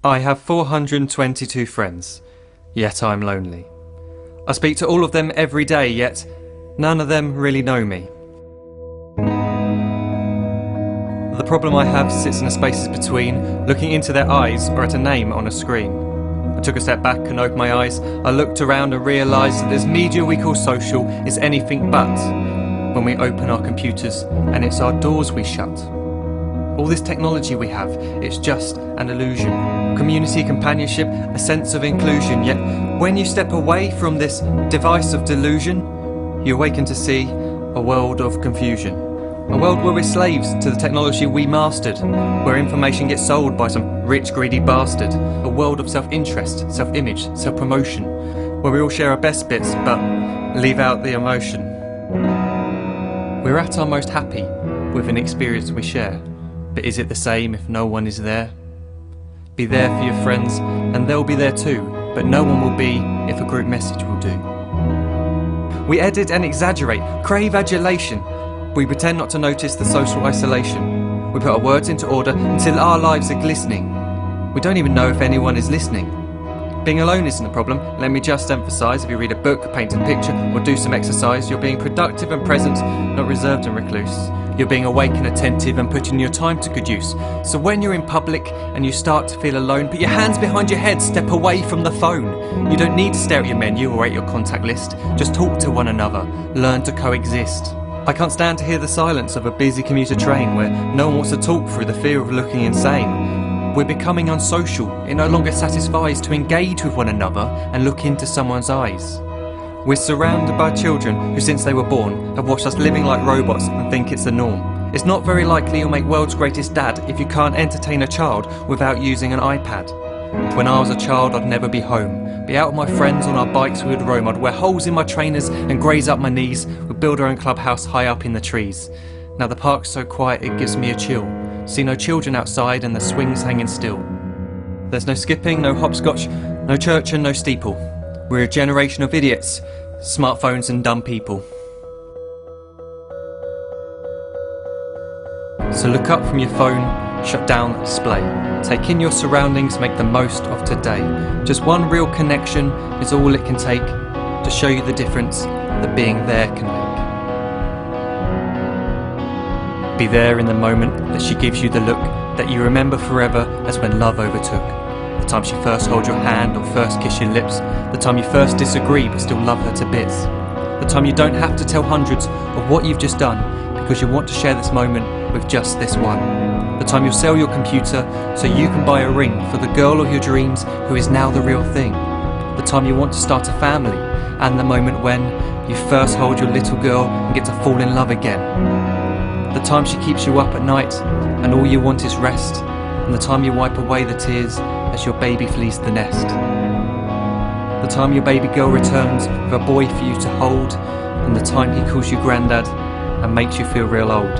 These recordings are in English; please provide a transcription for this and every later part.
I have 422 friends, yet I'm lonely. I speak to all of them every day, yet none of them really know me. The problem I have sits in the spaces between looking into their eyes or at a name on a screen. I took a step back and opened my eyes. I looked around and realised that this media we call social is anything but when we open our computers and it's our doors we shut. All this technology we have, it's just an illusion. Community, companionship, a sense of inclusion. Yet when you step away from this device of delusion, you awaken to see a world of confusion. A world where we're slaves to the technology we mastered, where information gets sold by some rich, greedy bastard. A world of self-interest, self-image, self-promotion, where we all share our best bits but leave out the emotion. We're at our most happy with an experience we share. But is it the same if no one is there? Be there for your friends and they'll be there too, but no one will be if a group message will do. We edit and exaggerate, crave adulation. We pretend not to notice the social isolation. We put our words into order until our lives are glistening. We don't even know if anyone is listening. Being alone isn't a problem, let me just emphasise. If you read a book, paint a picture or do some exercise, you're being productive and present, not reserved and recluse. You're being awake and attentive and putting your time to good use. So when you're in public and you start to feel alone, put your hands behind your head, step away from the phone. You don't need to stare at your menu or at your contact list. Just talk to one another, learn to coexist. I can't stand to hear the silence of a busy commuter train where no one wants to talk through the fear of looking insane. We're becoming unsocial. It no longer satisfies to engage with one another and look into someone's eyes. We're surrounded by children who since they were born have watched us living like robots and think it's the norm. It's not very likely you'll make world's greatest dad if you can't entertain a child without using an iPad. When I was a child I'd never be home. Be out with my friends on our bikes we would roam. I'd wear holes in my trainers and graze up my knees. We'd build our own clubhouse high up in the trees. Now the park's so quiet it gives me a chill. See no children outside and the swings hanging still. There's no skipping, no hopscotch, no church and no steeple. We're a generation of idiots, smartphones and dumb people. So look up from your phone, shut down the display. Take in your surroundings, make the most of today. Just one real connection is all it can take to show you the difference that being there can make. Be there in the moment that she gives you the look that you remember forever as when love overtook. The time she first holds your hand or first kiss your lips. The time you first disagree but still love her to bits. The time you don't have to tell hundreds of what you've just done because you want to share this moment with just this one. The time you'll sell your computer so you can buy a ring for the girl of your dreams who is now the real thing. The time you want to start a family and the moment when you first hold your little girl and get to fall in love again. The time she keeps you up at night and all you want is rest. And the time you wipe away the tears as your baby flees the nest. The time your baby girl returns with a boy for you to hold, and the time he calls you granddad and makes you feel real old.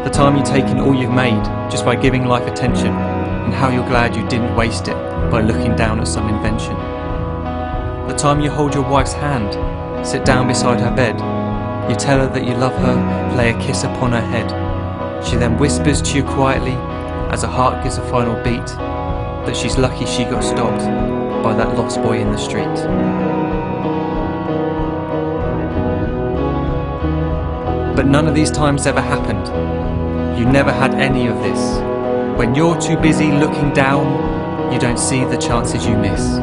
The time you take in all you've made just by giving life attention, and how you're glad you didn't waste it by looking down at some invention. The time you hold your wife's hand, sit down beside her bed, you tell her that you love her, lay a kiss upon her head. She then whispers to you quietly, as her heart gives a final beat, that she's lucky she got stopped by that lost boy in the street. But none of these times ever happened. You never had any of this. When you're too busy looking down, you don't see the chances you miss.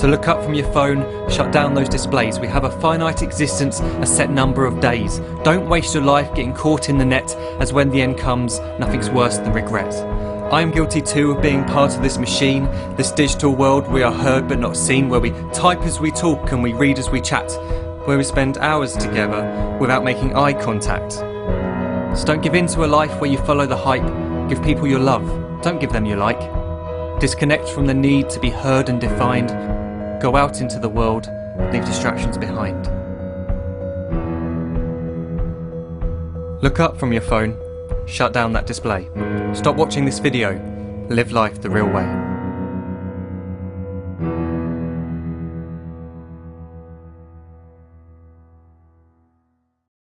So look up from your phone, shut down those displays. We have a finite existence, a set number of days. Don't waste your life getting caught in the net, as when the end comes, nothing's worse than regret. I am guilty too of being part of this machine, this digital world we are heard but not seen, where we type as we talk and we read as we chat, where we spend hours together without making eye contact. So don't give in to a life where you follow the hype. Give people your love, don't give them your like. Disconnect from the need to be heard and defined. Go out into the world, leave distractions behind. Look up from your phone, shut down that display. Stop watching this video, live life the real way.